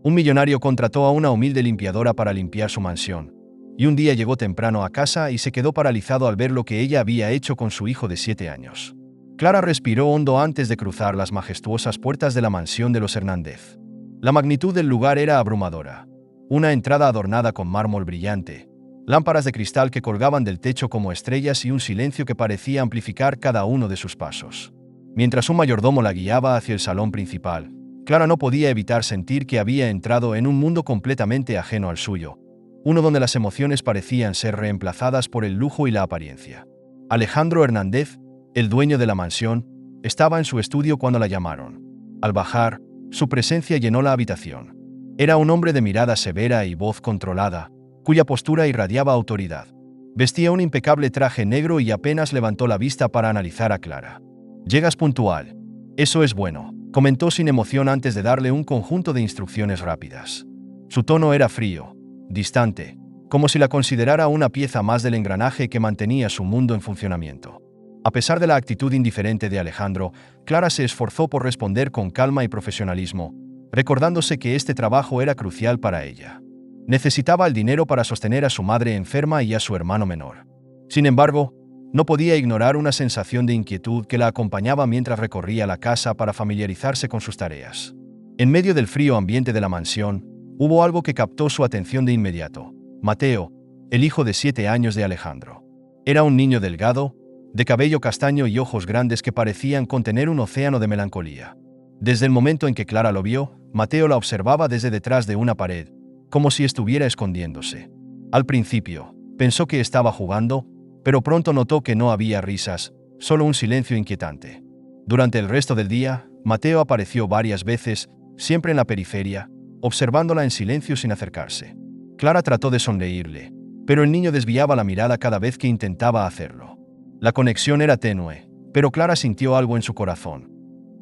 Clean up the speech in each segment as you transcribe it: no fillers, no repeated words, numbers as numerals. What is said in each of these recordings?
Un millonario contrató a una humilde limpiadora para limpiar su mansión, y un día llegó temprano a casa y se quedó paralizado al ver lo que ella había hecho con su hijo de 7 años. Clara respiró hondo antes de cruzar las majestuosas puertas de la mansión de los Hernández. La magnitud del lugar era abrumadora. Una entrada adornada con mármol brillante, lámparas de cristal que colgaban del techo como estrellas y un silencio que parecía amplificar cada uno de sus pasos. Mientras un mayordomo la guiaba hacia el salón principal, Clara no podía evitar sentir que había entrado en un mundo completamente ajeno al suyo, uno donde las emociones parecían ser reemplazadas por el lujo y la apariencia. Alejandro Hernández, el dueño de la mansión, estaba en su estudio cuando la llamaron. Al bajar, su presencia llenó la habitación. Era un hombre de mirada severa y voz controlada, cuya postura irradiaba autoridad. Vestía un impecable traje negro y apenas levantó la vista para analizar a Clara. «Llegas puntual. Eso es bueno», comentó sin emoción antes de darle un conjunto de instrucciones rápidas. Su tono era frío, distante, como si la considerara una pieza más del engranaje que mantenía su mundo en funcionamiento. A pesar de la actitud indiferente de Alejandro, Clara se esforzó por responder con calma y profesionalismo, recordándose que este trabajo era crucial para ella. Necesitaba el dinero para sostener a su madre enferma y a su hermano menor. Sin embargo, no podía ignorar una sensación de inquietud que la acompañaba mientras recorría la casa para familiarizarse con sus tareas. En medio del frío ambiente de la mansión, hubo algo que captó su atención de inmediato: Mateo, el hijo de 7 años de Alejandro. Era un niño delgado, de cabello castaño y ojos grandes que parecían contener un océano de melancolía. Desde el momento en que Clara lo vio, Mateo la observaba desde detrás de una pared, como si estuviera escondiéndose. Al principio, pensó que estaba jugando, pero pronto notó que no había risas, solo un silencio inquietante. Durante el resto del día, Mateo apareció varias veces, siempre en la periferia, observándola en silencio sin acercarse. Clara trató de sonreírle, pero el niño desviaba la mirada cada vez que intentaba hacerlo. La conexión era tenue, pero Clara sintió algo en su corazón,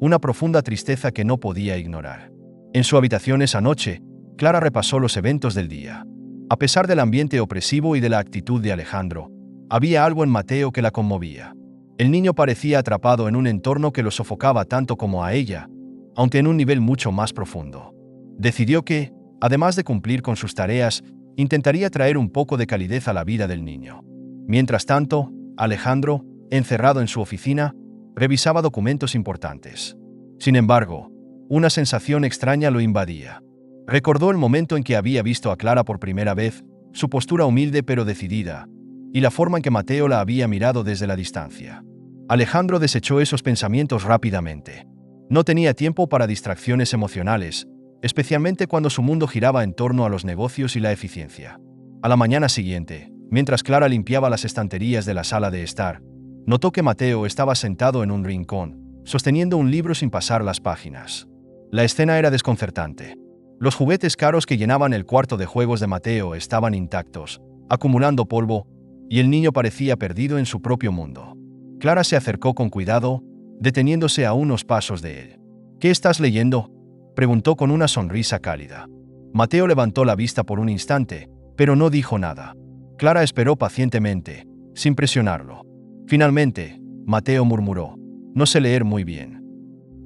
una profunda tristeza que no podía ignorar. En su habitación esa noche, Clara repasó los eventos del día. A pesar del ambiente opresivo y de la actitud de Alejandro, había algo en Mateo que la conmovía. El niño parecía atrapado en un entorno que lo sofocaba tanto como a ella, aunque en un nivel mucho más profundo. Decidió que, además de cumplir con sus tareas, intentaría traer un poco de calidez a la vida del niño. Mientras tanto, Alejandro, encerrado en su oficina, revisaba documentos importantes. Sin embargo, una sensación extraña lo invadía. Recordó el momento en que había visto a Clara por primera vez, su postura humilde pero decidida, y la forma en que Mateo la había mirado desde la distancia. Alejandro desechó esos pensamientos rápidamente. No tenía tiempo para distracciones emocionales, especialmente cuando su mundo giraba en torno a los negocios y la eficiencia. A la mañana siguiente, mientras Clara limpiaba las estanterías de la sala de estar, notó que Mateo estaba sentado en un rincón, sosteniendo un libro sin pasar las páginas. La escena era desconcertante. Los juguetes caros que llenaban el cuarto de juegos de Mateo estaban intactos, acumulando polvo, y el niño parecía perdido en su propio mundo. Clara se acercó con cuidado, deteniéndose a unos pasos de él. «¿Qué estás leyendo?», preguntó con una sonrisa cálida. Mateo levantó la vista por un instante, pero no dijo nada. Clara esperó pacientemente, sin presionarlo. Finalmente, Mateo murmuró: «No sé leer muy bien».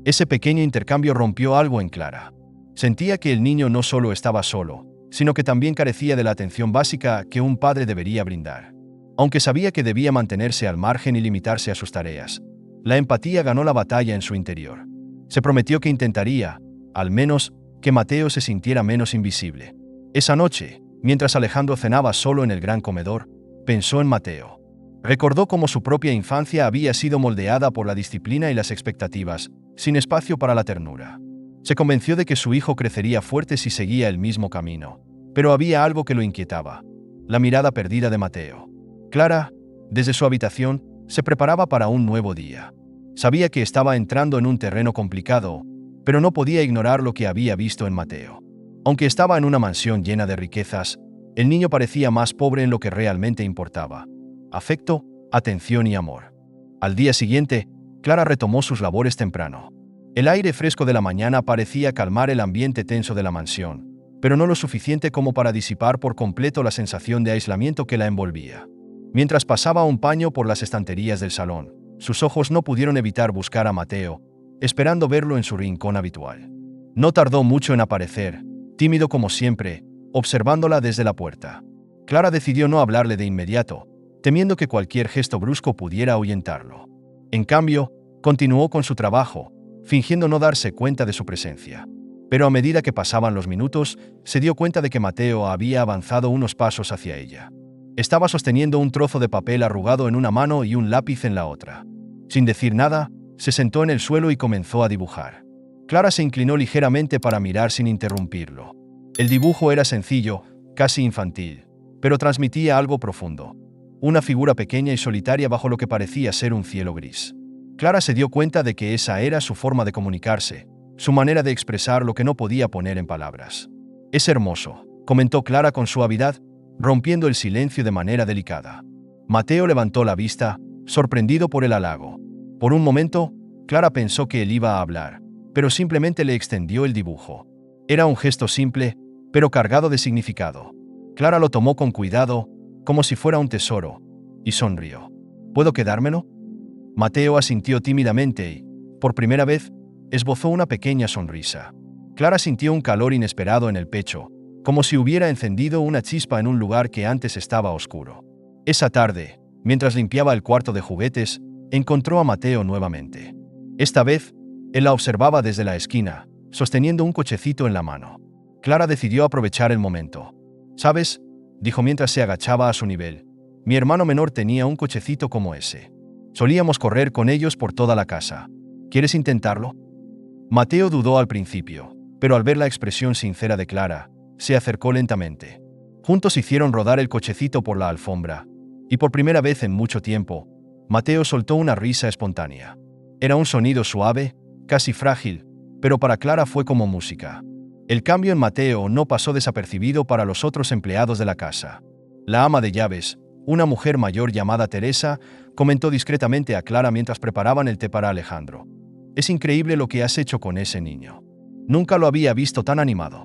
Ese pequeño intercambio rompió algo en Clara. Sentía que el niño no solo estaba solo, sino que también carecía de la atención básica que un padre debería brindar. Aunque sabía que debía mantenerse al margen y limitarse a sus tareas, la empatía ganó la batalla en su interior. Se prometió que intentaría, al menos, que Mateo se sintiera menos invisible. Esa noche, mientras Alejandro cenaba solo en el gran comedor, pensó en Mateo. Recordó cómo su propia infancia había sido moldeada por la disciplina y las expectativas, sin espacio para la ternura. Se convenció de que su hijo crecería fuerte si seguía el mismo camino, pero había algo que lo inquietaba: la mirada perdida de Mateo. Clara, desde su habitación, se preparaba para un nuevo día. Sabía que estaba entrando en un terreno complicado, pero no podía ignorar lo que había visto en Mateo. Aunque estaba en una mansión llena de riquezas, el niño parecía más pobre en lo que realmente importaba: afecto, atención y amor. Al día siguiente, Clara retomó sus labores temprano. El aire fresco de la mañana parecía calmar el ambiente tenso de la mansión, pero no lo suficiente como para disipar por completo la sensación de aislamiento que la envolvía. Mientras pasaba un paño por las estanterías del salón, sus ojos no pudieron evitar buscar a Mateo, esperando verlo en su rincón habitual. No tardó mucho en aparecer, tímido como siempre, observándola desde la puerta. Clara decidió no hablarle de inmediato, temiendo que cualquier gesto brusco pudiera ahuyentarlo. En cambio, continuó con su trabajo, fingiendo no darse cuenta de su presencia. Pero a medida que pasaban los minutos, se dio cuenta de que Mateo había avanzado unos pasos hacia ella. Estaba sosteniendo un trozo de papel arrugado en una mano y un lápiz en la otra. Sin decir nada, se sentó en el suelo y comenzó a dibujar. Clara se inclinó ligeramente para mirar sin interrumpirlo. El dibujo era sencillo, casi infantil, pero transmitía algo profundo. Una figura pequeña y solitaria bajo lo que parecía ser un cielo gris. Clara se dio cuenta de que esa era su forma de comunicarse, su manera de expresar lo que no podía poner en palabras. «Es hermoso», comentó Clara con suavidad, rompiendo el silencio de manera delicada. Mateo levantó la vista, sorprendido por el halago. Por un momento, Clara pensó que él iba a hablar, pero simplemente le extendió el dibujo. Era un gesto simple, pero cargado de significado. Clara lo tomó con cuidado, como si fuera un tesoro, y sonrió. «¿Puedo quedármelo?» Mateo asintió tímidamente y, por primera vez, esbozó una pequeña sonrisa. Clara sintió un calor inesperado en el pecho, como si hubiera encendido una chispa en un lugar que antes estaba oscuro. Esa tarde, mientras limpiaba el cuarto de juguetes, encontró a Mateo nuevamente. Esta vez, él la observaba desde la esquina, sosteniendo un cochecito en la mano. Clara decidió aprovechar el momento. «¿Sabes?», dijo mientras se agachaba a su nivel. «Mi hermano menor tenía un cochecito como ese. Solíamos correr con ellos por toda la casa. ¿Quieres intentarlo?» Mateo dudó al principio, pero al ver la expresión sincera de Clara, se acercó lentamente. Juntos hicieron rodar el cochecito por la alfombra, y por primera vez en mucho tiempo, Mateo soltó una risa espontánea. Era un sonido suave, casi frágil, pero para Clara fue como música. El cambio en Mateo no pasó desapercibido para los otros empleados de la casa. La ama de llaves, una mujer mayor llamada Teresa, comentó discretamente a Clara mientras preparaban el té para Alejandro. «Es increíble lo que has hecho con ese niño. Nunca lo había visto tan animado».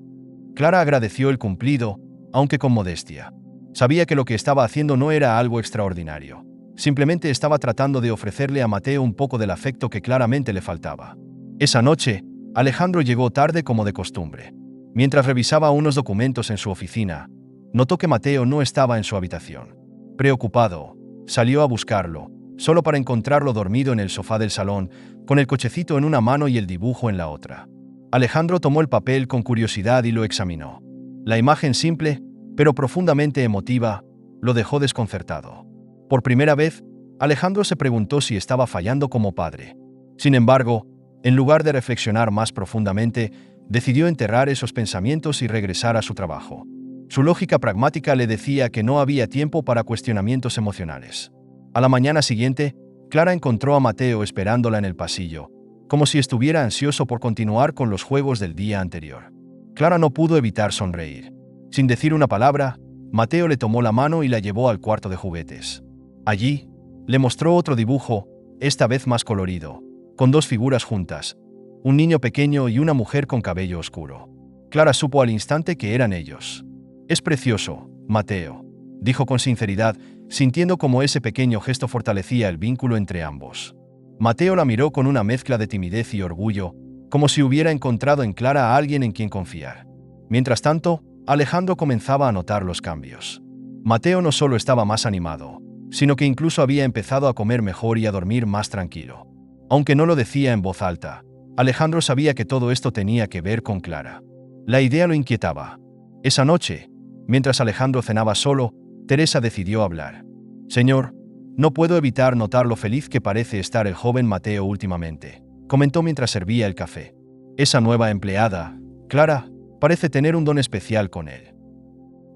Clara agradeció el cumplido, aunque con modestia. Sabía que lo que estaba haciendo no era algo extraordinario. Simplemente estaba tratando de ofrecerle a Mateo un poco del afecto que claramente le faltaba. Esa noche, Alejandro llegó tarde como de costumbre. Mientras revisaba unos documentos en su oficina, notó que Mateo no estaba en su habitación. Preocupado, salió a buscarlo, solo para encontrarlo dormido en el sofá del salón, con el cochecito en una mano y el dibujo en la otra. Alejandro tomó el papel con curiosidad y lo examinó. La imagen simple, pero profundamente emotiva, lo dejó desconcertado. Por primera vez, Alejandro se preguntó si estaba fallando como padre. Sin embargo, en lugar de reflexionar más profundamente, decidió enterrar esos pensamientos y regresar a su trabajo. Su lógica pragmática le decía que no había tiempo para cuestionamientos emocionales. A la mañana siguiente, Clara encontró a Mateo esperándola en el pasillo, como si estuviera ansioso por continuar con los juegos del día anterior. Clara no pudo evitar sonreír. Sin decir una palabra, Mateo le tomó la mano y la llevó al cuarto de juguetes. Allí, le mostró otro dibujo, esta vez más colorido, con dos figuras juntas, un niño pequeño y una mujer con cabello oscuro. Clara supo al instante que eran ellos. «Es precioso, Mateo», dijo con sinceridad, sintiendo cómo ese pequeño gesto fortalecía el vínculo entre ambos. Mateo la miró con una mezcla de timidez y orgullo, como si hubiera encontrado en Clara a alguien en quien confiar. Mientras tanto, Alejandro comenzaba a notar los cambios. Mateo no solo estaba más animado, sino que incluso había empezado a comer mejor y a dormir más tranquilo. Aunque no lo decía en voz alta, Alejandro sabía que todo esto tenía que ver con Clara. La idea lo inquietaba. Esa noche, mientras Alejandro cenaba solo, Teresa decidió hablar. «Señor, no puedo evitar notar lo feliz que parece estar el joven Mateo últimamente», comentó mientras servía el café. «Esa nueva empleada, Clara, parece tener un don especial con él».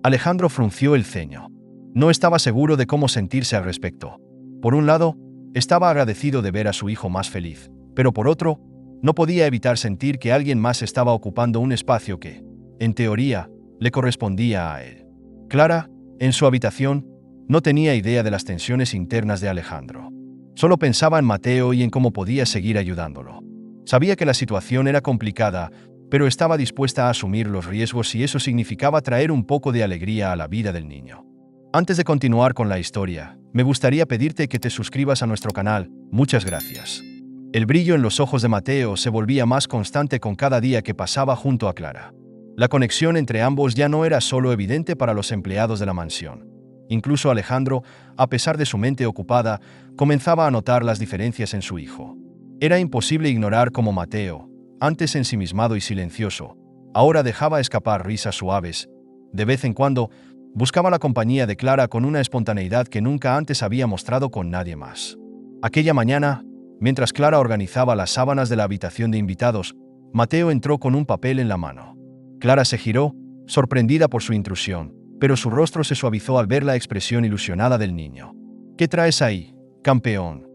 Alejandro frunció el ceño. No estaba seguro de cómo sentirse al respecto. Por un lado, estaba agradecido de ver a su hijo más feliz, pero por otro, no podía evitar sentir que alguien más estaba ocupando un espacio que, en teoría, le correspondía a él. Clara, en su habitación, no tenía idea de las tensiones internas de Alejandro. Solo pensaba en Mateo y en cómo podía seguir ayudándolo. Sabía que la situación era complicada, pero estaba dispuesta a asumir los riesgos si eso significaba traer un poco de alegría a la vida del niño. Antes de continuar con la historia, me gustaría pedirte que te suscribas a nuestro canal. Muchas gracias. El brillo en los ojos de Mateo se volvía más constante con cada día que pasaba junto a Clara. La conexión entre ambos ya no era solo evidente para los empleados de la mansión. Incluso Alejandro, a pesar de su mente ocupada, comenzaba a notar las diferencias en su hijo. Era imposible ignorar cómo Mateo, antes ensimismado y silencioso, ahora dejaba escapar risas suaves. De vez en cuando, buscaba la compañía de Clara con una espontaneidad que nunca antes había mostrado con nadie más. Aquella mañana, mientras Clara organizaba las sábanas de la habitación de invitados, Mateo entró con un papel en la mano. Clara se giró, sorprendida por su intrusión, pero su rostro se suavizó al ver la expresión ilusionada del niño. «¿Qué traes ahí, campeón?»,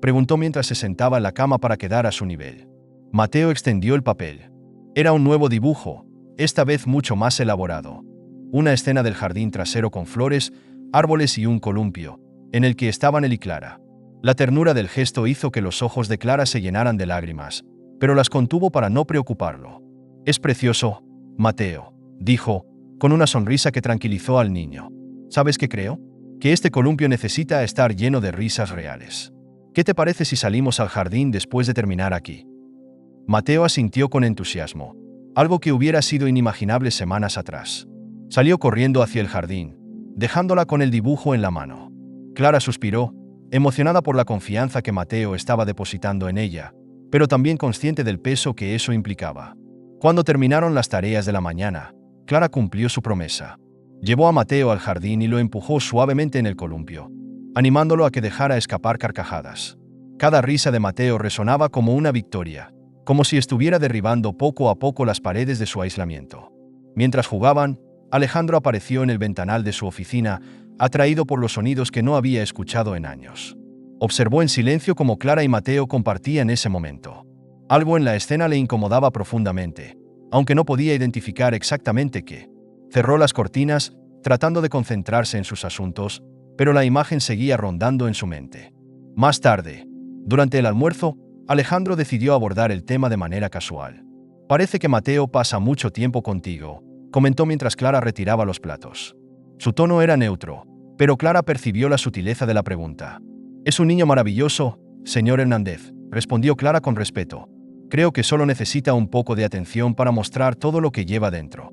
preguntó mientras se sentaba en la cama para quedar a su nivel. Mateo extendió el papel. Era un nuevo dibujo, esta vez mucho más elaborado. Una escena del jardín trasero con flores, árboles y un columpio, en el que estaban él y Clara. La ternura del gesto hizo que los ojos de Clara se llenaran de lágrimas, pero las contuvo para no preocuparlo. «Es precioso, Mateo», dijo, con una sonrisa que tranquilizó al niño. «¿Sabes qué creo? Que este columpio necesita estar lleno de risas reales. ¿Qué te parece si salimos al jardín después de terminar aquí?». Mateo asintió con entusiasmo, algo que hubiera sido inimaginable semanas atrás. Salió corriendo hacia el jardín, dejándola con el dibujo en la mano. Clara suspiró, emocionada por la confianza que Mateo estaba depositando en ella, pero también consciente del peso que eso implicaba. Cuando terminaron las tareas de la mañana, Clara cumplió su promesa. Llevó a Mateo al jardín y lo empujó suavemente en el columpio, animándolo a que dejara escapar carcajadas. Cada risa de Mateo resonaba como una victoria, como si estuviera derribando poco a poco las paredes de su aislamiento. Mientras jugaban, Alejandro apareció en el ventanal de su oficina, atraído por los sonidos que no había escuchado en años. Observó en silencio cómo Clara y Mateo compartían ese momento. Algo en la escena le incomodaba profundamente, aunque no podía identificar exactamente qué. Cerró las cortinas, tratando de concentrarse en sus asuntos, pero la imagen seguía rondando en su mente. Más tarde, durante el almuerzo, Alejandro decidió abordar el tema de manera casual. «Parece que Mateo pasa mucho tiempo contigo», comentó mientras Clara retiraba los platos. Su tono era neutro, pero Clara percibió la sutileza de la pregunta. «Es un niño maravilloso, señor Hernández», respondió Clara con respeto. «Creo que solo necesita un poco de atención para mostrar todo lo que lleva dentro».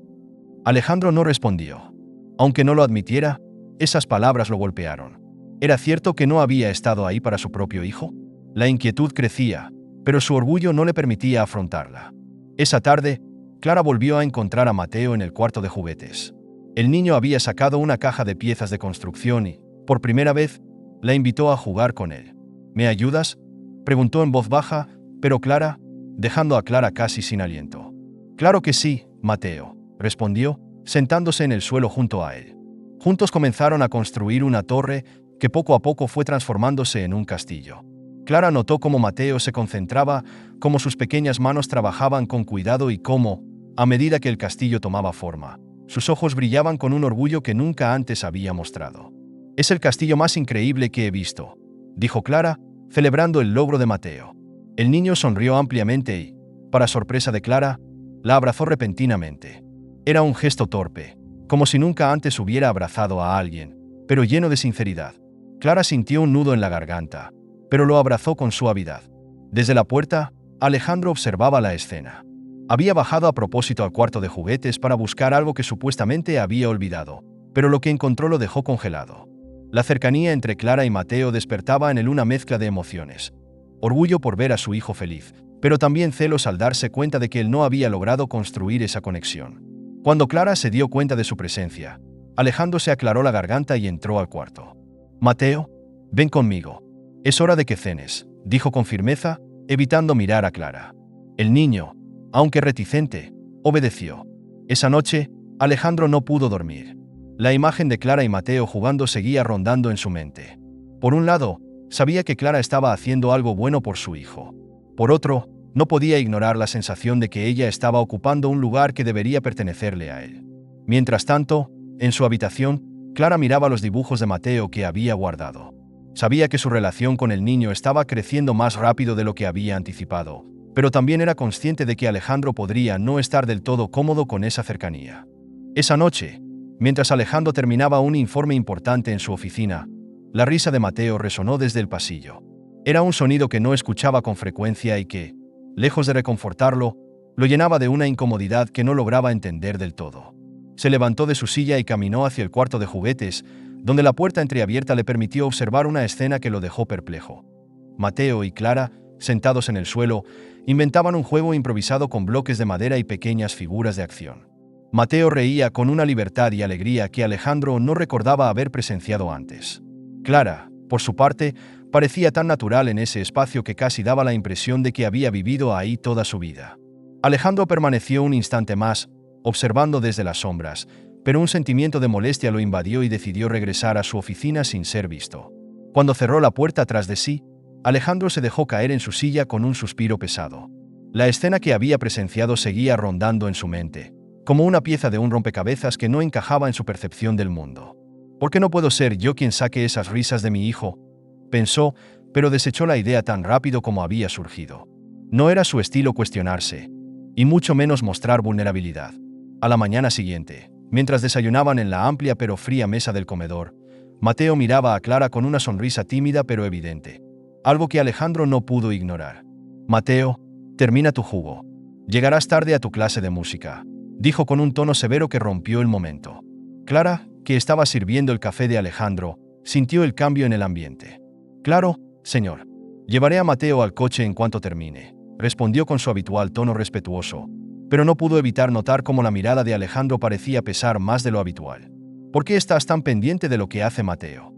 Alejandro no respondió. Aunque no lo admitiera, esas palabras lo golpearon. ¿Era cierto que no había estado ahí para su propio hijo? La inquietud crecía, pero su orgullo no le permitía afrontarla. Esa tarde, Clara volvió a encontrar a Mateo en el cuarto de juguetes. El niño había sacado una caja de piezas de construcción y, por primera vez, la invitó a jugar con él. «¿Me ayudas?», preguntó en voz baja, pero clara, dejando a Clara casi sin aliento. «Claro que sí, Mateo», respondió, sentándose en el suelo junto a él. Juntos comenzaron a construir una torre que poco a poco fue transformándose en un castillo. Clara notó cómo Mateo se concentraba, cómo sus pequeñas manos trabajaban con cuidado y cómo, a medida que el castillo tomaba forma, sus ojos brillaban con un orgullo que nunca antes había mostrado. «Es el castillo más increíble que he visto», dijo Clara, celebrando el logro de Mateo. El niño sonrió ampliamente y, para sorpresa de Clara, la abrazó repentinamente. Era un gesto torpe, como si nunca antes hubiera abrazado a alguien, pero lleno de sinceridad. Clara sintió un nudo en la garganta, pero lo abrazó con suavidad. Desde la puerta, Alejandro observaba la escena. Había bajado a propósito al cuarto de juguetes para buscar algo que supuestamente había olvidado, pero lo que encontró lo dejó congelado. La cercanía entre Clara y Mateo despertaba en él una mezcla de emociones. Orgullo por ver a su hijo feliz, pero también celos al darse cuenta de que él no había logrado construir esa conexión. Cuando Clara se dio cuenta de su presencia, Alejandro se aclaró la garganta y entró al cuarto. «Mateo, ven conmigo. Es hora de que cenes», dijo con firmeza, evitando mirar a Clara. El niño, aunque reticente, obedeció. Esa noche, Alejandro no pudo dormir. La imagen de Clara y Mateo jugando seguía rondando en su mente. Por un lado, sabía que Clara estaba haciendo algo bueno por su hijo. Por otro, no podía ignorar la sensación de que ella estaba ocupando un lugar que debería pertenecerle a él. Mientras tanto, en su habitación, Clara miraba los dibujos de Mateo que había guardado. Sabía que su relación con el niño estaba creciendo más rápido de lo que había anticipado, pero también era consciente de que Alejandro podría no estar del todo cómodo con esa cercanía. Esa noche, mientras Alejandro terminaba un informe importante en su oficina, la risa de Mateo resonó desde el pasillo. Era un sonido que no escuchaba con frecuencia y que, lejos de reconfortarlo, Lo llenaba de una incomodidad que no lograba entender del todo. Se levantó de su silla y caminó hacia el cuarto de juguetes, donde la puerta entreabierta le permitió observar una escena que lo dejó perplejo. Mateo y Clara, sentados en el suelo, inventaban un juego improvisado con bloques de madera y pequeñas figuras de acción. Mateo reía con una libertad y alegría que Alejandro no recordaba haber presenciado antes. Clara, por su parte, parecía tan natural en ese espacio que casi daba la impresión de que había vivido ahí toda su vida. Alejandro permaneció un instante más, observando desde las sombras, pero un sentimiento de molestia lo invadió y decidió regresar a su oficina sin ser visto. Cuando cerró la puerta tras de sí, Alejandro se dejó caer en su silla con un suspiro pesado. La escena que había presenciado seguía rondando en su mente, como una pieza de un rompecabezas que no encajaba en su percepción del mundo. ¿Por qué no puedo ser yo quien saque esas risas de mi hijo?, pensó, pero desechó la idea tan rápido como había surgido. No era su estilo cuestionarse, y mucho menos mostrar vulnerabilidad. A la mañana siguiente, mientras desayunaban en la amplia pero fría mesa del comedor, Mateo miraba a Clara con una sonrisa tímida pero evidente, algo que Alejandro no pudo ignorar. «Mateo, termina tu jugo. Llegarás tarde a tu clase de música», dijo con un tono severo que rompió el momento. Clara, que estaba sirviendo el café de Alejandro, sintió el cambio en el ambiente. «Claro, señor. Llevaré a Mateo al coche en cuanto termine», respondió con su habitual tono respetuoso, pero no pudo evitar notar cómo la mirada de Alejandro parecía pesar más de lo habitual. «¿Por qué estás tan pendiente de lo que hace Mateo?»,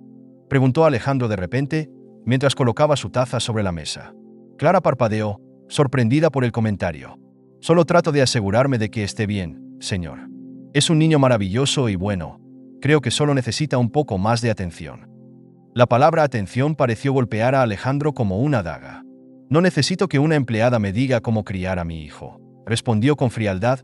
preguntó Alejandro de repente, mientras colocaba su taza sobre la mesa. Clara parpadeó, sorprendida por el comentario. «Solo trato de asegurarme de que esté bien, señor. Es un niño maravilloso y bueno. Creo que solo necesita un poco más de atención». La palabra atención pareció golpear a Alejandro como una daga. «No necesito que una empleada me diga cómo criar a mi hijo», respondió con frialdad,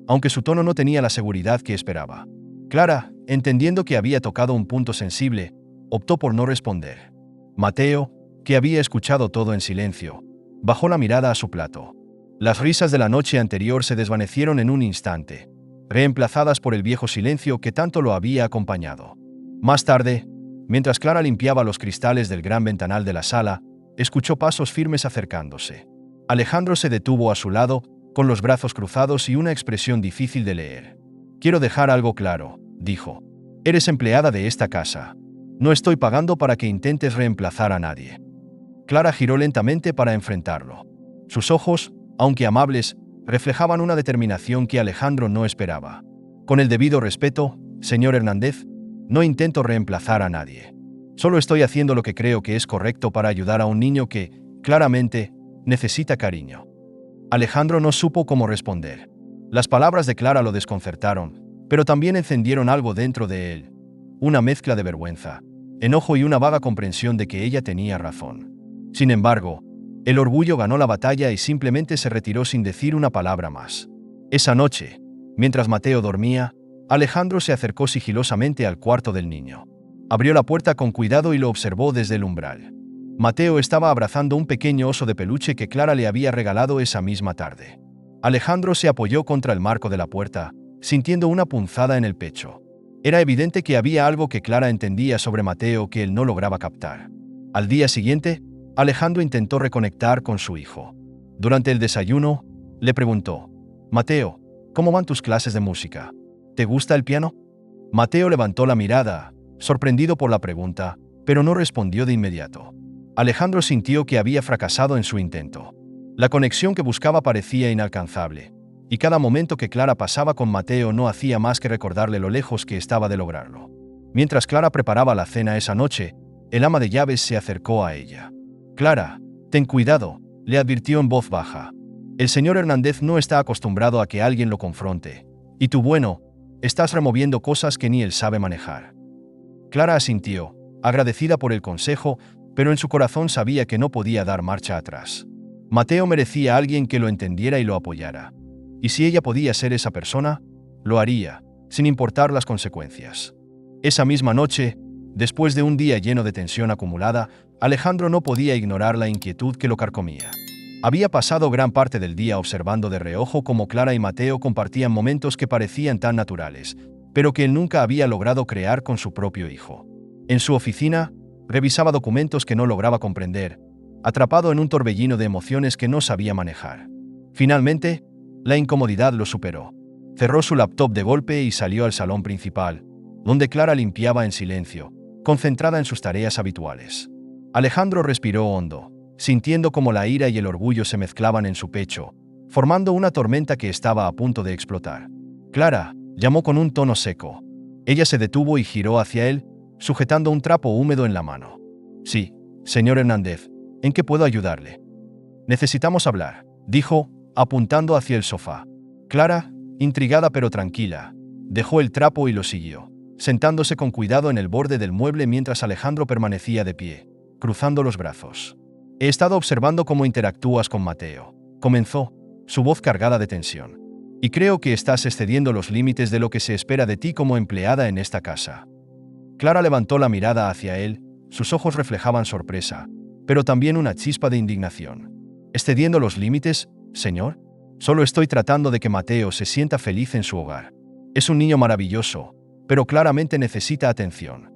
aunque su tono no tenía la seguridad que esperaba. Clara, entendiendo que había tocado un punto sensible, optó por no responder. Mateo, que había escuchado todo en silencio, bajó la mirada a su plato. Las risas de la noche anterior se desvanecieron en un instante, reemplazadas por el viejo silencio que tanto lo había acompañado. Más tarde, mientras Clara limpiaba los cristales del gran ventanal de la sala, escuchó pasos firmes acercándose. Alejandro se detuvo a su lado, con los brazos cruzados y una expresión difícil de leer. «Quiero dejar algo claro», dijo. «Eres empleada de esta casa. No estoy pagando para que intentes reemplazar a nadie». Clara giró lentamente para enfrentarlo. Sus ojos, aunque amables, reflejaban una determinación que Alejandro no esperaba. «Con el debido respeto, señor Hernández, no intento reemplazar a nadie. Solo estoy haciendo lo que creo que es correcto para ayudar a un niño que, claramente, necesita cariño». Alejandro no supo cómo responder. Las palabras de Clara lo desconcertaron, pero también encendieron algo dentro de él. Una mezcla de vergüenza, enojo y una vaga comprensión de que ella tenía razón. Sin embargo, el orgullo ganó la batalla y simplemente se retiró sin decir una palabra más. Esa noche, mientras Mateo dormía, Alejandro se acercó sigilosamente al cuarto del niño. Abrió la puerta con cuidado y lo observó desde el umbral. Mateo estaba abrazando un pequeño oso de peluche que Clara le había regalado esa misma tarde. Alejandro se apoyó contra el marco de la puerta, sintiendo una punzada en el pecho. Era evidente que había algo que Clara entendía sobre Mateo que él no lograba captar. Al día siguiente, Alejandro intentó reconectar con su hijo. Durante el desayuno, le preguntó: «Mateo, ¿cómo van tus clases de música? ¿Te gusta el piano?». Mateo levantó la mirada, sorprendido por la pregunta, pero no respondió de inmediato. Alejandro sintió que había fracasado en su intento. La conexión que buscaba parecía inalcanzable, y cada momento que Clara pasaba con Mateo no hacía más que recordarle lo lejos que estaba de lograrlo. Mientras Clara preparaba la cena esa noche, el ama de llaves se acercó a ella. «Clara, ten cuidado», le advirtió en voz baja. «El señor Hernández no está acostumbrado a que alguien lo confronte, y tú, bueno, estás removiendo cosas que ni él sabe manejar». Clara asintió, agradecida por el consejo, pero en su corazón sabía que no podía dar marcha atrás. Mateo merecía a alguien que lo entendiera y lo apoyara. Y si ella podía ser esa persona, lo haría, sin importar las consecuencias. Esa misma noche, después de un día lleno de tensión acumulada, Alejandro no podía ignorar la inquietud que lo carcomía. Había pasado gran parte del día observando de reojo cómo Clara y Mateo compartían momentos que parecían tan naturales, pero que él nunca había logrado crear con su propio hijo. En su oficina, revisaba documentos que no lograba comprender, atrapado en un torbellino de emociones que no sabía manejar. Finalmente, La incomodidad lo superó. Cerró su laptop de golpe y salió al salón principal, donde Clara limpiaba en silencio, concentrada en sus tareas habituales. Alejandro respiró hondo, sintiendo cómo la ira y el orgullo se mezclaban en su pecho, formando una tormenta que estaba a punto de explotar. Clara, llamó con un tono seco. Ella se detuvo y giró hacia él, sujetando un trapo húmedo en la mano. Sí, señor Hernández, ¿en qué puedo ayudarle? Necesitamos hablar, dijo, apuntando hacia el sofá. Clara, intrigada pero tranquila, dejó el trapo y lo siguió, sentándose con cuidado en el borde del mueble mientras Alejandro permanecía de pie, cruzando los brazos. He estado observando cómo interactúas con Mateo, comenzó, su voz cargada de tensión. Y creo que estás excediendo los límites de lo que se espera de ti como empleada en esta casa. Clara levantó la mirada hacia él, sus ojos reflejaban sorpresa, pero también una chispa de indignación. ¿Excediendo los límites, señor? Solo estoy tratando de que Mateo se sienta feliz en su hogar. Es un niño maravilloso, pero claramente necesita atención.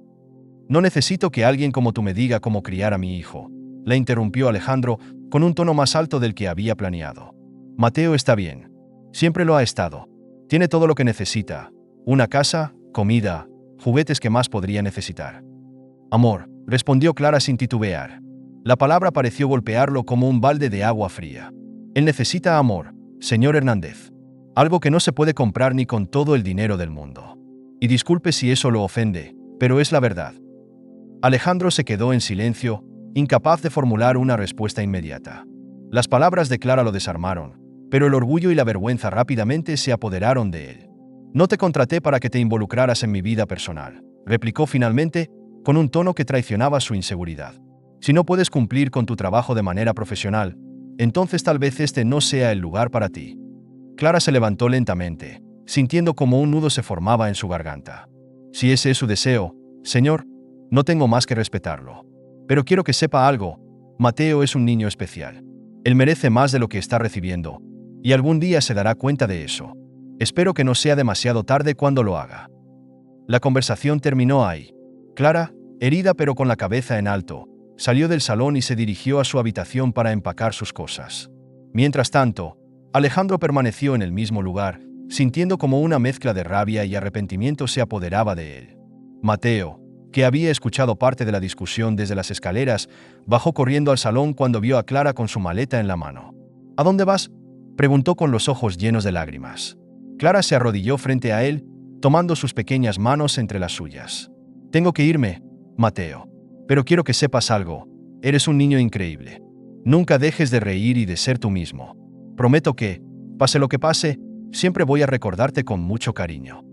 No necesito que alguien como tú me diga cómo criar a mi hijo, la interrumpió Alejandro con un tono más alto del que había planeado. Mateo está bien. Siempre lo ha estado. Tiene todo lo que necesita. Una casa, comida, juguetes que más podría necesitar. Amor, respondió Clara sin titubear. La palabra pareció golpearlo como un balde de agua fría. Él necesita amor, señor Hernández. Algo que no se puede comprar ni con todo el dinero del mundo. Y disculpe si eso lo ofende, pero es la verdad. Alejandro se quedó en silencio, incapaz de formular una respuesta inmediata. Las palabras de Clara lo desarmaron, pero el orgullo y la vergüenza rápidamente se apoderaron de él. No te contraté para que te involucraras en mi vida personal, replicó finalmente, con un tono que traicionaba su inseguridad. Si no puedes cumplir con tu trabajo de manera profesional, entonces tal vez este no sea el lugar para ti. Clara se levantó lentamente, sintiendo como un nudo se formaba en su garganta. Si ese es su deseo, señor, no tengo más que respetarlo. Pero quiero que sepa algo, Mateo es un niño especial. Él merece más de lo que está recibiendo, y algún día se dará cuenta de eso. Espero que no sea demasiado tarde cuando lo haga. La conversación terminó ahí. Clara, herida pero con la cabeza en alto, salió del salón y se dirigió a su habitación para empacar sus cosas. Mientras tanto, Alejandro permaneció en el mismo lugar, sintiendo como una mezcla de rabia y arrepentimiento se apoderaba de él. Mateo, que había escuchado parte de la discusión desde las escaleras, bajó corriendo al salón cuando vio a Clara con su maleta en la mano. ¿A dónde vas?, preguntó con los ojos llenos de lágrimas. Clara se arrodilló frente a él, tomando sus pequeñas manos entre las suyas. Tengo que irme, Mateo. Pero quiero que sepas algo. Eres un niño increíble. Nunca dejes de reír y de ser tú mismo. Prometo que, pase lo que pase, siempre voy a recordarte con mucho cariño.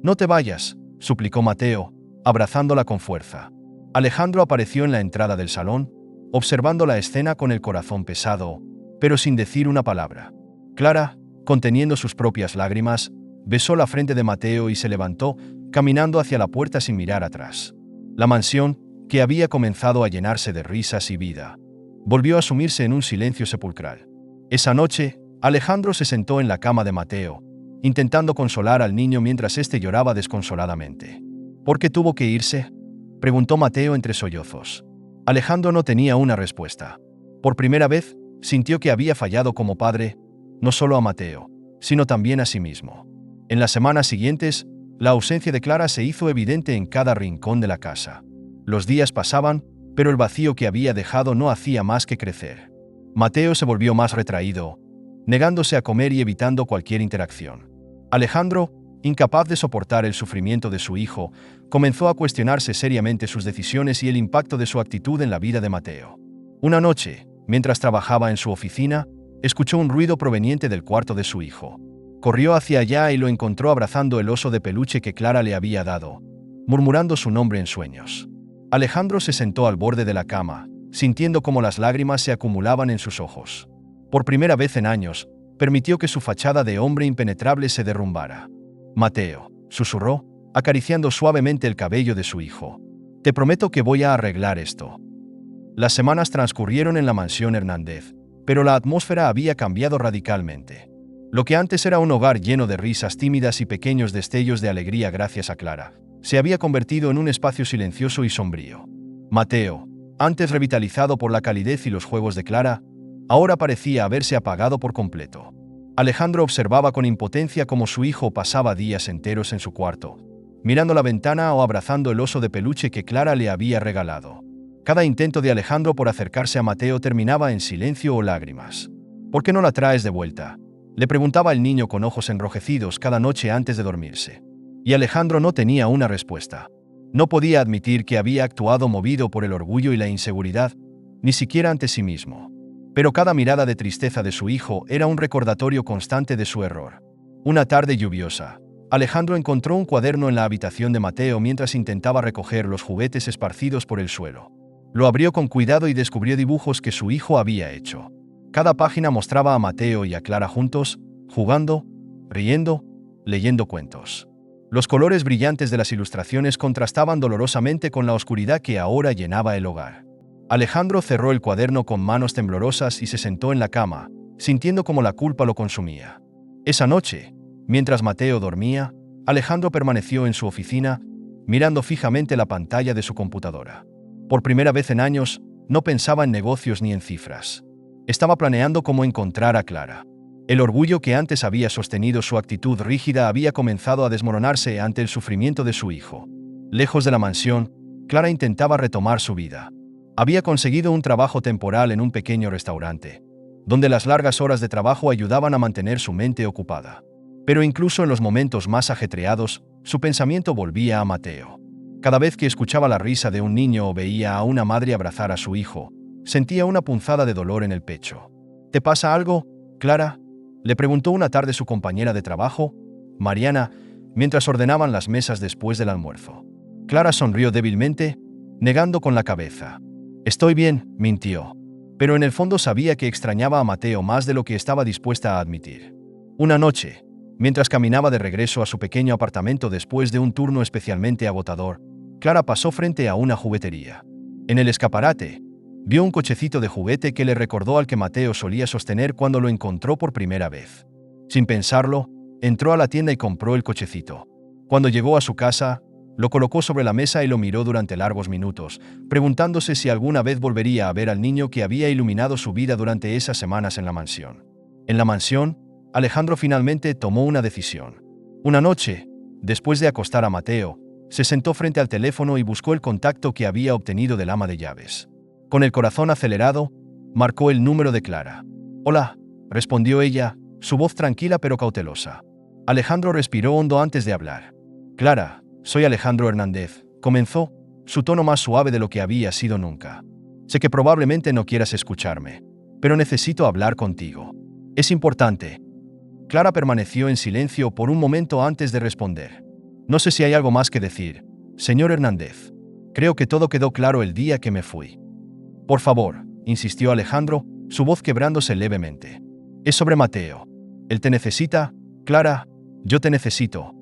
No te vayas, suplicó Mateo, abrazándola con fuerza. Alejandro apareció en la entrada del salón, observando la escena con el corazón pesado, pero sin decir una palabra. Clara, conteniendo sus propias lágrimas, besó la frente de Mateo y se levantó, caminando hacia la puerta sin mirar atrás. La mansión, que había comenzado a llenarse de risas y vida, volvió a sumirse en un silencio sepulcral. Esa noche, Alejandro se sentó en la cama de Mateo, intentando consolar al niño mientras éste lloraba desconsoladamente. ¿Por qué tuvo que irse?, preguntó Mateo entre sollozos. Alejandro no tenía una respuesta. Por primera vez, sintió que había fallado como padre, no solo a Mateo, sino también a sí mismo. En las semanas siguientes, la ausencia de Clara se hizo evidente en cada rincón de la casa. Los días pasaban, pero el vacío que había dejado no hacía más que crecer. Mateo se volvió más retraído, negándose a comer y evitando cualquier interacción. Alejandro, incapaz de soportar el sufrimiento de su hijo, comenzó a cuestionarse seriamente sus decisiones y el impacto de su actitud en la vida de Mateo. Una noche, mientras trabajaba en su oficina, escuchó un ruido proveniente del cuarto de su hijo. Corrió hacia allá y lo encontró abrazando el oso de peluche que Clara le había dado, murmurando su nombre en sueños. Alejandro se sentó al borde de la cama, sintiendo cómo las lágrimas se acumulaban en sus ojos. Por primera vez en años, permitió que su fachada de hombre impenetrable se derrumbara. Mateo, susurró, acariciando suavemente el cabello de su hijo. Te prometo que voy a arreglar esto. Las semanas transcurrieron en la mansión Hernández, pero la atmósfera había cambiado radicalmente. Lo que antes era un hogar lleno de risas tímidas y pequeños destellos de alegría gracias a Clara, se había convertido en un espacio silencioso y sombrío. Mateo, antes revitalizado por la calidez y los juegos de Clara, ahora parecía haberse apagado por completo. Alejandro observaba con impotencia cómo su hijo pasaba días enteros en su cuarto, mirando la ventana o abrazando el oso de peluche que Clara le había regalado. Cada intento de Alejandro por acercarse a Mateo terminaba en silencio o lágrimas. ¿Por qué no la traes de vuelta?, le preguntaba el niño con ojos enrojecidos cada noche antes de dormirse. Y Alejandro no tenía una respuesta. No podía admitir que había actuado movido por el orgullo y la inseguridad, ni siquiera ante sí mismo. Pero cada mirada de tristeza de su hijo era un recordatorio constante de su error. Una tarde lluviosa, Alejandro encontró un cuaderno en la habitación de Mateo mientras intentaba recoger los juguetes esparcidos por el suelo. Lo abrió con cuidado y descubrió dibujos que su hijo había hecho. Cada página mostraba a Mateo y a Clara juntos, jugando, riendo, leyendo cuentos. Los colores brillantes de las ilustraciones contrastaban dolorosamente con la oscuridad que ahora llenaba el hogar. Alejandro cerró el cuaderno con manos temblorosas y se sentó en la cama, sintiendo como la culpa lo consumía. Esa noche, mientras Mateo dormía, Alejandro permaneció en su oficina, mirando fijamente la pantalla de su computadora. Por primera vez en años, no pensaba en negocios ni en cifras. Estaba planeando cómo encontrar a Clara. El orgullo que antes había sostenido su actitud rígida había comenzado a desmoronarse ante el sufrimiento de su hijo. Lejos de la mansión, Clara intentaba retomar su vida. Había conseguido un trabajo temporal en un pequeño restaurante, donde las largas horas de trabajo ayudaban a mantener su mente ocupada. Pero incluso en los momentos más ajetreados, su pensamiento volvía a Mateo. Cada vez que escuchaba la risa de un niño o veía a una madre abrazar a su hijo, sentía una punzada de dolor en el pecho. ¿Te pasa algo, Clara?, le preguntó una tarde su compañera de trabajo, Mariana, mientras ordenaban las mesas después del almuerzo. Clara sonrió débilmente, negando con la cabeza. «Estoy bien», mintió. Pero en el fondo sabía que extrañaba a Mateo más de lo que estaba dispuesta a admitir. Una noche, mientras caminaba de regreso a su pequeño apartamento después de un turno especialmente agotador, Clara pasó frente a una juguetería. En el escaparate, vio un cochecito de juguete que le recordó al que Mateo solía sostener cuando lo encontró por primera vez. Sin pensarlo, entró a la tienda y compró el cochecito. Cuando llegó a su casa, lo colocó sobre la mesa y lo miró durante largos minutos, preguntándose si alguna vez volvería a ver al niño que había iluminado su vida durante esas semanas en la mansión. En la mansión, Alejandro finalmente tomó una decisión. Una noche, después de acostar a Mateo, se sentó frente al teléfono y buscó el contacto que había obtenido del ama de llaves. Con el corazón acelerado, marcó el número de Clara. «Hola», respondió ella, su voz tranquila pero cautelosa. Alejandro respiró hondo antes de hablar. «Clara, soy Alejandro Hernández», comenzó, su tono más suave de lo que había sido nunca. «Sé que probablemente no quieras escucharme, pero necesito hablar contigo. Es importante». Clara permaneció en silencio por un momento antes de responder. «No sé si hay algo más que decir, señor Hernández. Creo que todo quedó claro el día que me fui». «Por favor», insistió Alejandro, su voz quebrándose levemente. «Es sobre Mateo. Él te necesita, Clara. Yo te necesito».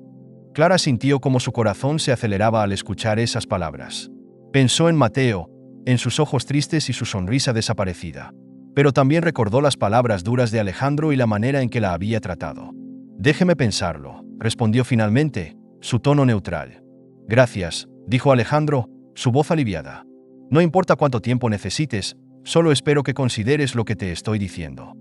Clara sintió como su corazón se aceleraba al escuchar esas palabras. Pensó en Mateo, en sus ojos tristes y su sonrisa desaparecida. Pero también recordó las palabras duras de Alejandro y la manera en que la había tratado. «Déjeme pensarlo», respondió finalmente, su tono neutral. «Gracias», dijo Alejandro, su voz aliviada. «No importa cuánto tiempo necesites, solo espero que consideres lo que te estoy diciendo».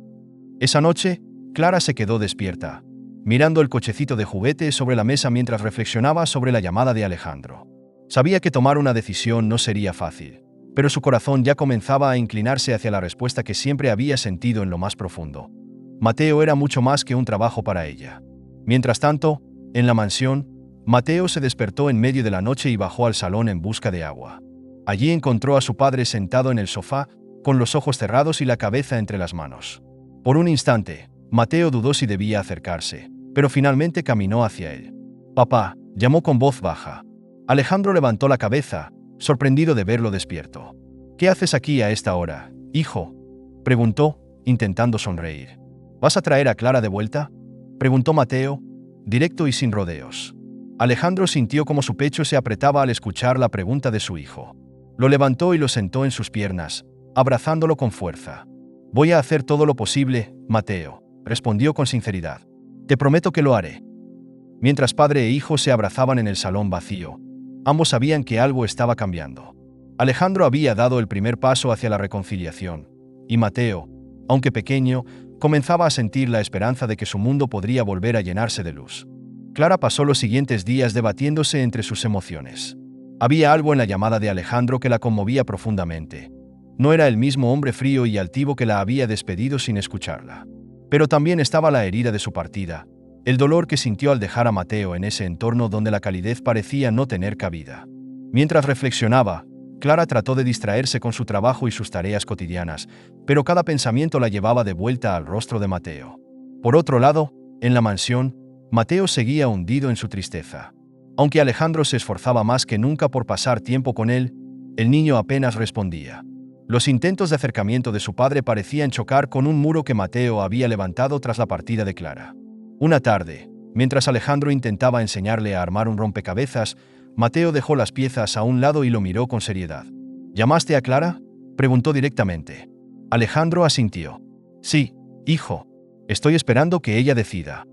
Esa noche, Clara se quedó despierta, mirando el cochecito de juguete sobre la mesa mientras reflexionaba sobre la llamada de Alejandro. Sabía que tomar una decisión no sería fácil, pero su corazón ya comenzaba a inclinarse hacia la respuesta que siempre había sentido en lo más profundo. Mateo era mucho más que un trabajo para ella. Mientras tanto, en la mansión, Mateo se despertó en medio de la noche y bajó al salón en busca de agua. Allí encontró a su padre sentado en el sofá, con los ojos cerrados y la cabeza entre las manos. Por un instante, Mateo dudó si debía acercarse, pero finalmente caminó hacia él. «Papá», llamó con voz baja. Alejandro levantó la cabeza, sorprendido de verlo despierto. «¿Qué haces aquí a esta hora, hijo?», preguntó, intentando sonreír. «¿Vas a traer a Clara de vuelta?», preguntó Mateo, directo y sin rodeos. Alejandro sintió como su pecho se apretaba al escuchar la pregunta de su hijo. Lo levantó y lo sentó en sus piernas, abrazándolo con fuerza. «Voy a hacer todo lo posible, Mateo», respondió con sinceridad. «Te prometo que lo haré». Mientras padre e hijo se abrazaban en el salón vacío, ambos sabían que algo estaba cambiando. Alejandro había dado el primer paso hacia la reconciliación, y Mateo, aunque pequeño, comenzaba a sentir la esperanza de que su mundo podría volver a llenarse de luz. Clara pasó los siguientes días debatiéndose entre sus emociones. Había algo en la llamada de Alejandro que la conmovía profundamente. No era el mismo hombre frío y altivo que la había despedido sin escucharla. Pero también estaba la herida de su partida, el dolor que sintió al dejar a Mateo en ese entorno donde la calidez parecía no tener cabida. Mientras reflexionaba, Clara trató de distraerse con su trabajo y sus tareas cotidianas, pero cada pensamiento la llevaba de vuelta al rostro de Mateo. Por otro lado, en la mansión, Mateo seguía hundido en su tristeza. Aunque Alejandro se esforzaba más que nunca por pasar tiempo con él, el niño apenas respondía. Los intentos de acercamiento de su padre parecían chocar con un muro que Mateo había levantado tras la partida de Clara. Una tarde, mientras Alejandro intentaba enseñarle a armar un rompecabezas, Mateo dejó las piezas a un lado y lo miró con seriedad. ¿Llamaste a Clara?, preguntó directamente. Alejandro asintió. Sí, hijo. Estoy esperando que ella decida.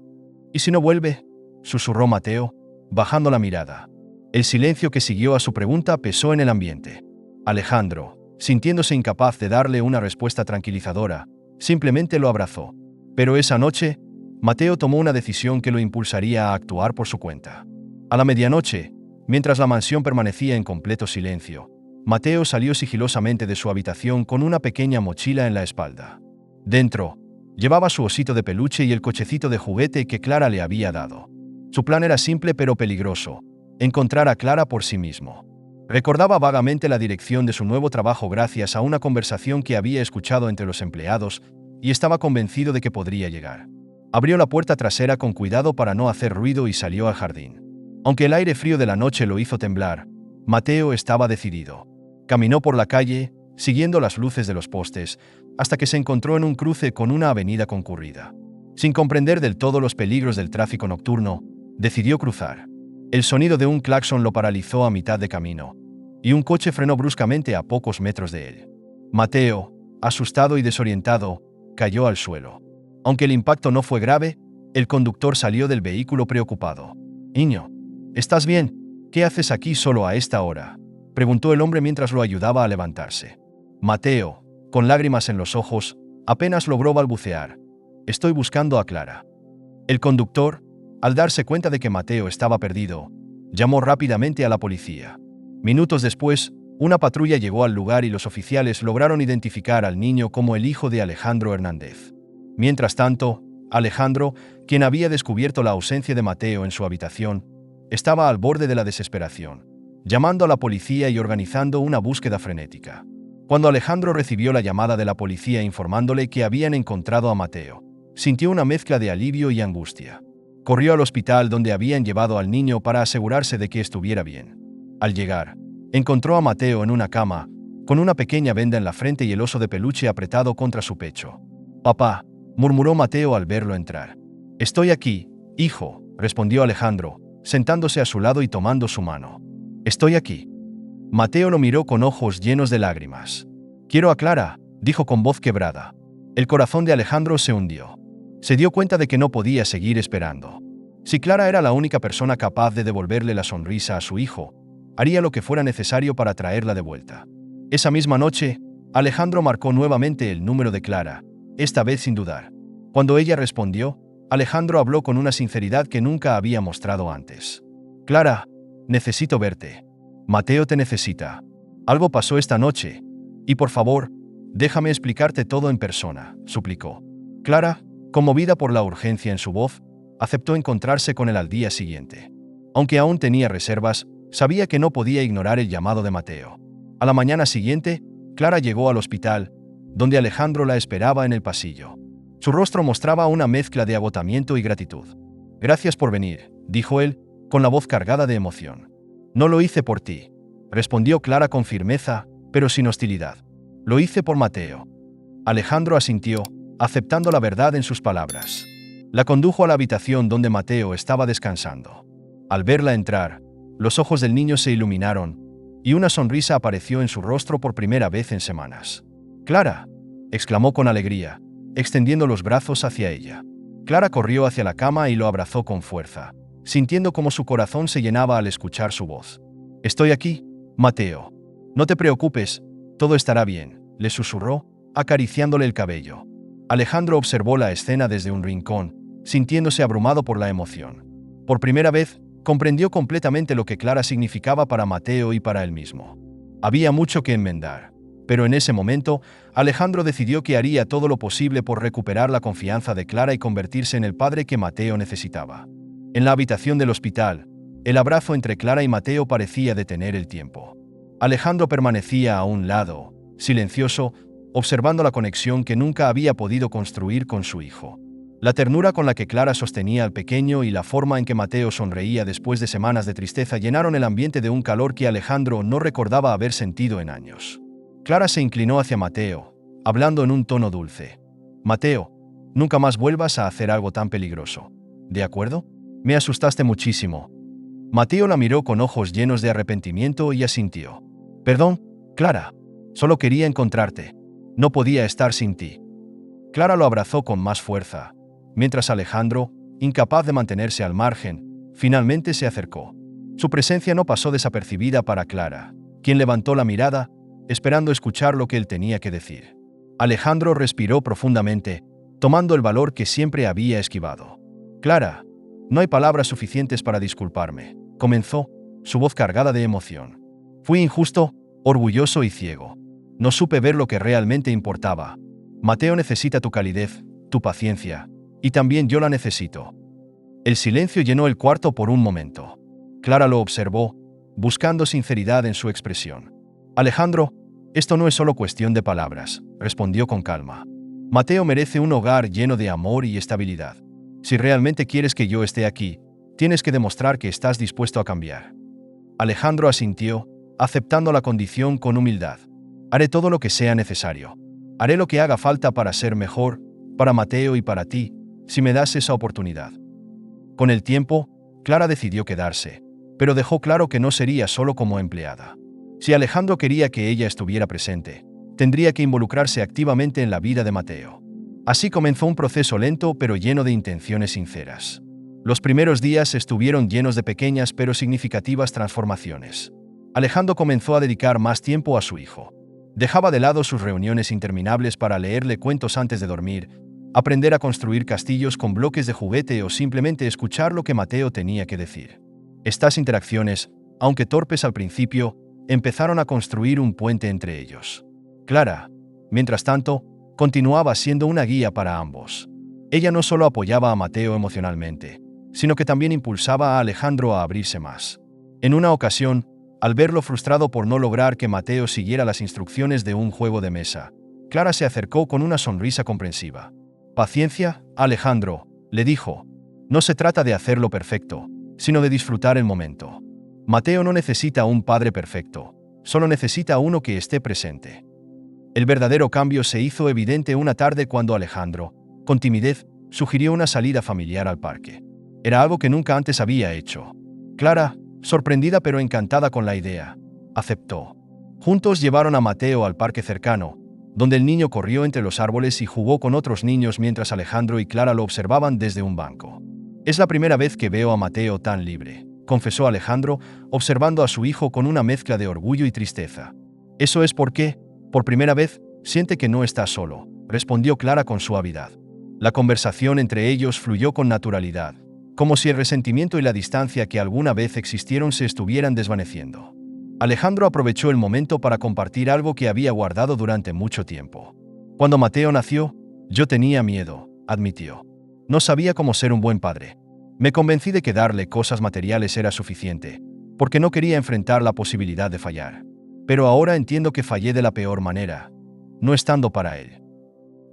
¿Y si no vuelve?, susurró Mateo, bajando la mirada. El silencio que siguió a su pregunta pesó en el ambiente. Alejandro, sintiéndose incapaz de darle una respuesta tranquilizadora, simplemente lo abrazó. Pero esa noche, Mateo tomó una decisión que lo impulsaría a actuar por su cuenta. A la medianoche, mientras la mansión permanecía en completo silencio, Mateo salió sigilosamente de su habitación con una pequeña mochila en la espalda. Dentro, llevaba su osito de peluche y el cochecito de juguete que Clara le había dado. Su plan era simple pero peligroso: encontrar a Clara por sí mismo. Recordaba vagamente la dirección de su nuevo trabajo gracias a una conversación que había escuchado entre los empleados y estaba convencido de que podría llegar. Abrió la puerta trasera con cuidado para no hacer ruido y salió al jardín. Aunque el aire frío de la noche lo hizo temblar, Mateo estaba decidido. Caminó por la calle, siguiendo las luces de los postes, hasta que se encontró en un cruce con una avenida concurrida. Sin comprender del todo los peligros del tráfico nocturno, decidió cruzar. El sonido de un claxon lo paralizó a mitad de camino, y un coche frenó bruscamente a pocos metros de él. Mateo, asustado y desorientado, cayó al suelo. Aunque el impacto no fue grave, el conductor salió del vehículo preocupado. «Niño, ¿estás bien? ¿Qué haces aquí solo a esta hora?», preguntó el hombre mientras lo ayudaba a levantarse. Mateo, con lágrimas en los ojos, apenas logró balbucear: «Estoy buscando a Clara». El conductor, al darse cuenta de que Mateo estaba perdido, llamó rápidamente a la policía. Minutos después, una patrulla llegó al lugar y los oficiales lograron identificar al niño como el hijo de Alejandro Hernández. Mientras tanto, Alejandro, quien había descubierto la ausencia de Mateo en su habitación, estaba al borde de la desesperación, llamando a la policía y organizando una búsqueda frenética. Cuando Alejandro recibió la llamada de la policía informándole que habían encontrado a Mateo, sintió una mezcla de alivio y angustia. Corrió al hospital donde habían llevado al niño para asegurarse de que estuviera bien. Al llegar, encontró a Mateo en una cama, con una pequeña venda en la frente y el oso de peluche apretado contra su pecho. «Papá», murmuró Mateo al verlo entrar. «Estoy aquí, hijo», respondió Alejandro, sentándose a su lado y tomando su mano. «Estoy aquí». Mateo lo miró con ojos llenos de lágrimas. «Quiero a Clara», dijo con voz quebrada. El corazón de Alejandro se hundió. Se dio cuenta de que no podía seguir esperando. Si Clara era la única persona capaz de devolverle la sonrisa a su hijo, haría lo que fuera necesario para traerla de vuelta. Esa misma noche, Alejandro marcó nuevamente el número de Clara, esta vez sin dudar. Cuando ella respondió, Alejandro habló con una sinceridad que nunca había mostrado antes. «Clara, necesito verte. Mateo te necesita. Algo pasó esta noche, y por favor, déjame explicarte todo en persona», suplicó. Clara, conmovida por la urgencia en su voz, aceptó encontrarse con él al día siguiente. Aunque aún tenía reservas, sabía que no podía ignorar el llamado de Mateo. A la mañana siguiente, Clara llegó al hospital, donde Alejandro la esperaba en el pasillo. Su rostro mostraba una mezcla de agotamiento y gratitud. «Gracias por venir», dijo él, con la voz cargada de emoción. «No lo hice por ti», respondió Clara con firmeza, pero sin hostilidad. «Lo hice por Mateo». Alejandro asintió, aceptando la verdad en sus palabras. La condujo a la habitación donde Mateo estaba descansando. Al verla entrar, los ojos del niño se iluminaron, y una sonrisa apareció en su rostro por primera vez en semanas. «Clara», exclamó con alegría, extendiendo los brazos hacia ella. Clara corrió hacia la cama y lo abrazó con fuerza, sintiendo como su corazón se llenaba al escuchar su voz. «Estoy aquí, Mateo. No te preocupes, todo estará bien», le susurró, acariciándole el cabello. Alejandro observó la escena desde un rincón, sintiéndose abrumado por la emoción. Por primera vez, comprendió completamente lo que Clara significaba para Mateo y para él mismo. Había mucho que enmendar, pero en ese momento, Alejandro decidió que haría todo lo posible por recuperar la confianza de Clara y convertirse en el padre que Mateo necesitaba. En la habitación del hospital, el abrazo entre Clara y Mateo parecía detener el tiempo. Alejandro permanecía a un lado, silencioso, observando la conexión que nunca había podido construir con su hijo. La ternura con la que Clara sostenía al pequeño y la forma en que Mateo sonreía después de semanas de tristeza llenaron el ambiente de un calor que Alejandro no recordaba haber sentido en años. Clara se inclinó hacia Mateo, hablando en un tono dulce. «Mateo, nunca más vuelvas a hacer algo tan peligroso. ¿De acuerdo? Me asustaste muchísimo». Mateo la miró con ojos llenos de arrepentimiento y asintió. «Perdón, Clara. Solo quería encontrarte. No podía estar sin ti». Clara lo abrazó con más fuerza, mientras Alejandro, incapaz de mantenerse al margen, finalmente se acercó. Su presencia no pasó desapercibida para Clara, quien levantó la mirada, esperando escuchar lo que él tenía que decir. Alejandro respiró profundamente, tomando el valor que siempre había esquivado. «Clara, no hay palabras suficientes para disculparme», comenzó, su voz cargada de emoción. «Fui injusto, orgulloso y ciego. No supe ver lo que realmente importaba. Mateo necesita tu calidez, tu paciencia, y también yo la necesito». El silencio llenó el cuarto por un momento. Clara lo observó, buscando sinceridad en su expresión. «Alejandro, esto no es solo cuestión de palabras», respondió con calma. «Mateo merece un hogar lleno de amor y estabilidad. Si realmente quieres que yo esté aquí, tienes que demostrar que estás dispuesto a cambiar». Alejandro asintió, aceptando la condición con humildad. «Haré todo lo que sea necesario. Haré lo que haga falta para ser mejor, para Mateo y para ti, si me das esa oportunidad». Con el tiempo, Clara decidió quedarse, pero dejó claro que no sería solo como empleada. Si Alejandro quería que ella estuviera presente, tendría que involucrarse activamente en la vida de Mateo. Así comenzó un proceso lento pero lleno de intenciones sinceras. Los primeros días estuvieron llenos de pequeñas pero significativas transformaciones. Alejandro comenzó a dedicar más tiempo a su hijo. Dejaba de lado sus reuniones interminables para leerle cuentos antes de dormir, aprender a construir castillos con bloques de juguete o simplemente escuchar lo que Mateo tenía que decir. Estas interacciones, aunque torpes al principio, empezaron a construir un puente entre ellos. Clara, mientras tanto, continuaba siendo una guía para ambos. Ella no solo apoyaba a Mateo emocionalmente, sino que también impulsaba a Alejandro a abrirse más. En una ocasión, al verlo frustrado por no lograr que Mateo siguiera las instrucciones de un juego de mesa, Clara se acercó con una sonrisa comprensiva. «Paciencia, Alejandro», le dijo. «No se trata de hacerlo perfecto, sino de disfrutar el momento. Mateo no necesita un padre perfecto, solo necesita uno que esté presente». El verdadero cambio se hizo evidente una tarde cuando Alejandro, con timidez, sugirió una salida familiar al parque. Era algo que nunca antes había hecho. Clara, sorprendida pero encantada con la idea, aceptó. Juntos llevaron a Mateo al parque cercano, donde el niño corrió entre los árboles y jugó con otros niños mientras Alejandro y Clara lo observaban desde un banco. «Es la primera vez que veo a Mateo tan libre», confesó Alejandro, observando a su hijo con una mezcla de orgullo y tristeza. «Eso es porque, por primera vez, siente que no está solo», respondió Clara con suavidad. La conversación entre ellos fluyó con naturalidad, como si el resentimiento y la distancia que alguna vez existieron se estuvieran desvaneciendo. Alejandro aprovechó el momento para compartir algo que había guardado durante mucho tiempo. «Cuando Mateo nació, yo tenía miedo», admitió. «No sabía cómo ser un buen padre. Me convencí de que darle cosas materiales era suficiente, porque no quería enfrentar la posibilidad de fallar. Pero ahora entiendo que fallé de la peor manera, no estando para él».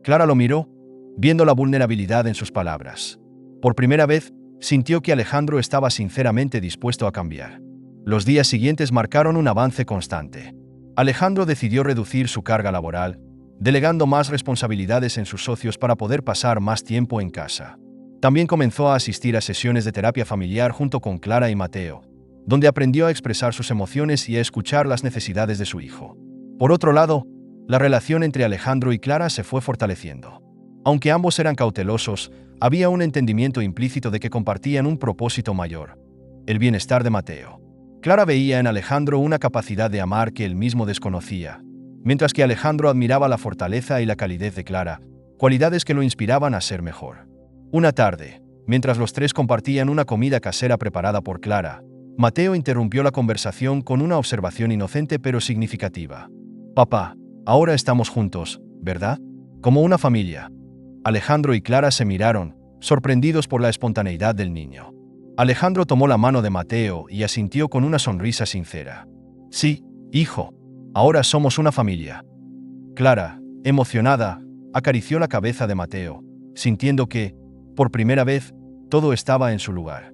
Clara lo miró, viendo la vulnerabilidad en sus palabras. Por primera vez, sintió que Alejandro estaba sinceramente dispuesto a cambiar. Los días siguientes marcaron un avance constante. Alejandro decidió reducir su carga laboral, delegando más responsabilidades en sus socios para poder pasar más tiempo en casa. También comenzó a asistir a sesiones de terapia familiar junto con Clara y Mateo, donde aprendió a expresar sus emociones y a escuchar las necesidades de su hijo. Por otro lado, la relación entre Alejandro y Clara se fue fortaleciendo. Aunque ambos eran cautelosos, había un entendimiento implícito de que compartían un propósito mayor: el bienestar de Mateo. Clara veía en Alejandro una capacidad de amar que él mismo desconocía, mientras que Alejandro admiraba la fortaleza y la calidez de Clara, cualidades que lo inspiraban a ser mejor. Una tarde, mientras los tres compartían una comida casera preparada por Clara, Mateo interrumpió la conversación con una observación inocente pero significativa. «Papá, ahora estamos juntos, ¿verdad? Como una familia». Alejandro y Clara se miraron, sorprendidos por la espontaneidad del niño. Alejandro tomó la mano de Mateo y asintió con una sonrisa sincera. «Sí, hijo, ahora somos una familia». Clara, emocionada, acarició la cabeza de Mateo, sintiendo que, por primera vez, todo estaba en su lugar.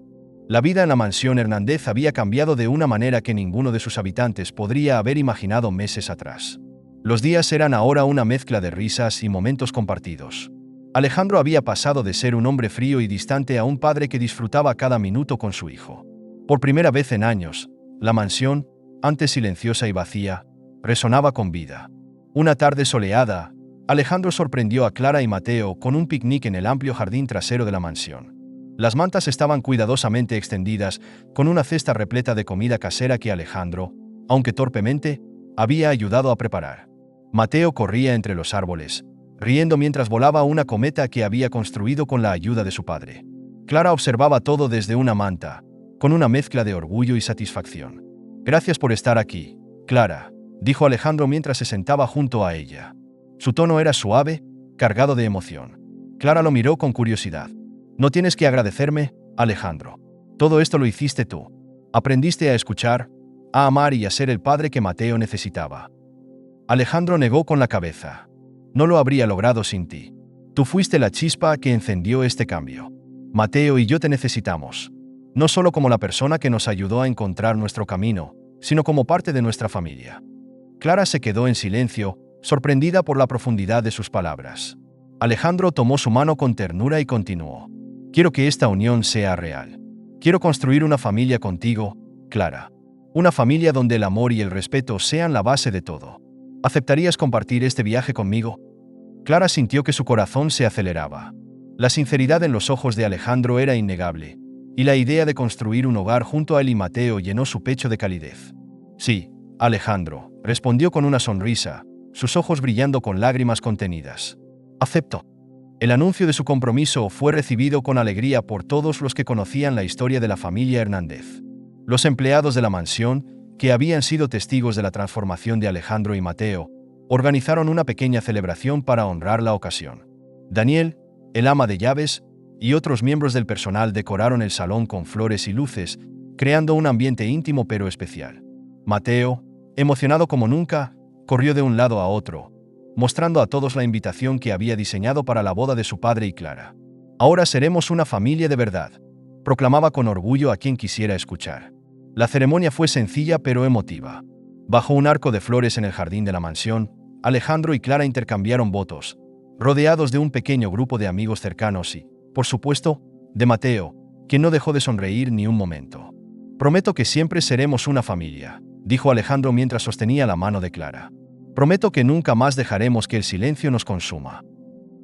La vida en la mansión Hernández había cambiado de una manera que ninguno de sus habitantes podría haber imaginado meses atrás. Los días eran ahora una mezcla de risas y momentos compartidos. Alejandro había pasado de ser un hombre frío y distante a un padre que disfrutaba cada minuto con su hijo. Por primera vez en años, la mansión, antes silenciosa y vacía, resonaba con vida. Una tarde soleada, Alejandro sorprendió a Clara y Mateo con un picnic en el amplio jardín trasero de la mansión. Las mantas estaban cuidadosamente extendidas, con una cesta repleta de comida casera que Alejandro, aunque torpemente, había ayudado a preparar. Mateo corría entre los árboles, riendo mientras volaba una cometa que había construido con la ayuda de su padre. Clara observaba todo desde una manta, con una mezcla de orgullo y satisfacción. «Gracias por estar aquí, Clara», dijo Alejandro mientras se sentaba junto a ella. Su tono era suave, cargado de emoción. Clara lo miró con curiosidad. «No tienes que agradecerme, Alejandro. Todo esto lo hiciste tú. Aprendiste a escuchar, a amar y a ser el padre que Mateo necesitaba». Alejandro negó con la cabeza. «No lo habría logrado sin ti. Tú fuiste la chispa que encendió este cambio. Mateo y yo te necesitamos. No solo como la persona que nos ayudó a encontrar nuestro camino, sino como parte de nuestra familia». Clara se quedó en silencio, sorprendida por la profundidad de sus palabras. Alejandro tomó su mano con ternura y continuó. «Quiero que esta unión sea real. Quiero construir una familia contigo, Clara. Una familia donde el amor y el respeto sean la base de todo. ¿Aceptarías compartir este viaje conmigo?» Clara sintió que su corazón se aceleraba. La sinceridad en los ojos de Alejandro era innegable, y la idea de construir un hogar junto a él y Mateo llenó su pecho de calidez. «Sí, Alejandro», respondió con una sonrisa, sus ojos brillando con lágrimas contenidas. «Acepto». El anuncio de su compromiso fue recibido con alegría por todos los que conocían la historia de la familia Hernández. Los empleados de la mansión, que habían sido testigos de la transformación de Alejandro y Mateo, organizaron una pequeña celebración para honrar la ocasión. Daniel, el ama de llaves, y otros miembros del personal decoraron el salón con flores y luces, creando un ambiente íntimo pero especial. Mateo, emocionado como nunca, corrió de un lado a otro, mostrando a todos la invitación que había diseñado para la boda de su padre y Clara. «Ahora seremos una familia de verdad», proclamaba con orgullo a quien quisiera escuchar. La ceremonia fue sencilla pero emotiva. Bajo un arco de flores en el jardín de la mansión, Alejandro y Clara intercambiaron votos, rodeados de un pequeño grupo de amigos cercanos y, por supuesto, de Mateo, quien no dejó de sonreír ni un momento. «Prometo que siempre seremos una familia», dijo Alejandro mientras sostenía la mano de Clara. «Prometo que nunca más dejaremos que el silencio nos consuma».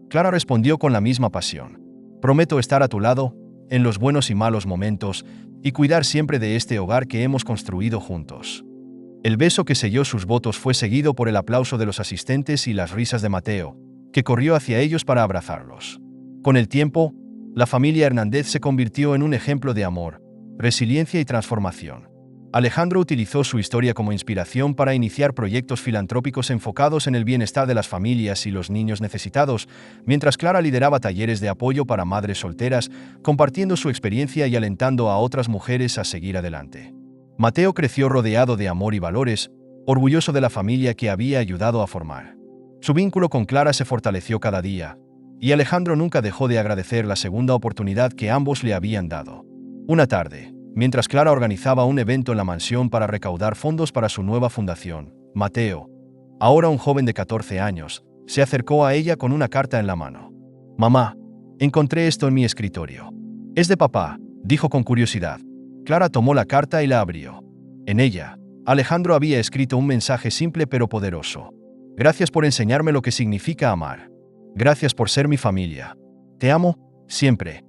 Clara respondió con la misma pasión. «Prometo estar a tu lado, en los buenos y malos momentos, y cuidar siempre de este hogar que hemos construido juntos». El beso que selló sus votos fue seguido por el aplauso de los asistentes y las risas de Mateo, que corrió hacia ellos para abrazarlos. Con el tiempo, la familia Hernández se convirtió en un ejemplo de amor, resiliencia y transformación. Alejandro utilizó su historia como inspiración para iniciar proyectos filantrópicos enfocados en el bienestar de las familias y los niños necesitados, mientras Clara lideraba talleres de apoyo para madres solteras, compartiendo su experiencia y alentando a otras mujeres a seguir adelante. Mateo creció rodeado de amor y valores, orgulloso de la familia que había ayudado a formar. Su vínculo con Clara se fortaleció cada día, y Alejandro nunca dejó de agradecer la segunda oportunidad que ambos le habían dado. Una tarde, mientras Clara organizaba un evento en la mansión para recaudar fondos para su nueva fundación, Mateo, ahora un joven de 14 años, se acercó a ella con una carta en la mano. «Mamá, encontré esto en mi escritorio». «Es de papá», dijo con curiosidad. Clara tomó la carta y la abrió. En ella, Alejandro había escrito un mensaje simple pero poderoso. «Gracias por enseñarme lo que significa amar. Gracias por ser mi familia. Te amo, siempre».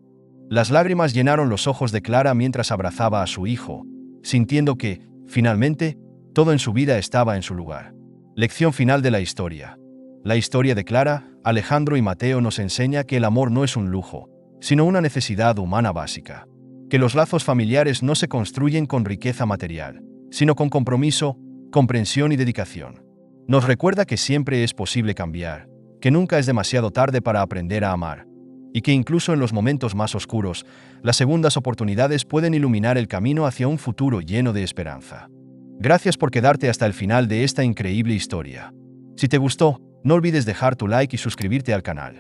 Las lágrimas llenaron los ojos de Clara mientras abrazaba a su hijo, sintiendo que, finalmente, todo en su vida estaba en su lugar. Lección final de la historia. La historia de Clara, Alejandro y Mateo nos enseña que el amor no es un lujo, sino una necesidad humana básica. Que los lazos familiares no se construyen con riqueza material, sino con compromiso, comprensión y dedicación. Nos recuerda que siempre es posible cambiar, que nunca es demasiado tarde para aprender a amar, y que incluso en los momentos más oscuros, las segundas oportunidades pueden iluminar el camino hacia un futuro lleno de esperanza. Gracias por quedarte hasta el final de esta increíble historia. Si te gustó, no olvides dejar tu like y suscribirte al canal.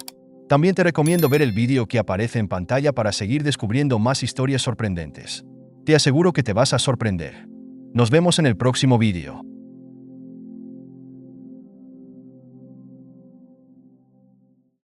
También te recomiendo ver el vídeo que aparece en pantalla para seguir descubriendo más historias sorprendentes. Te aseguro que te vas a sorprender. Nos vemos en el próximo vídeo.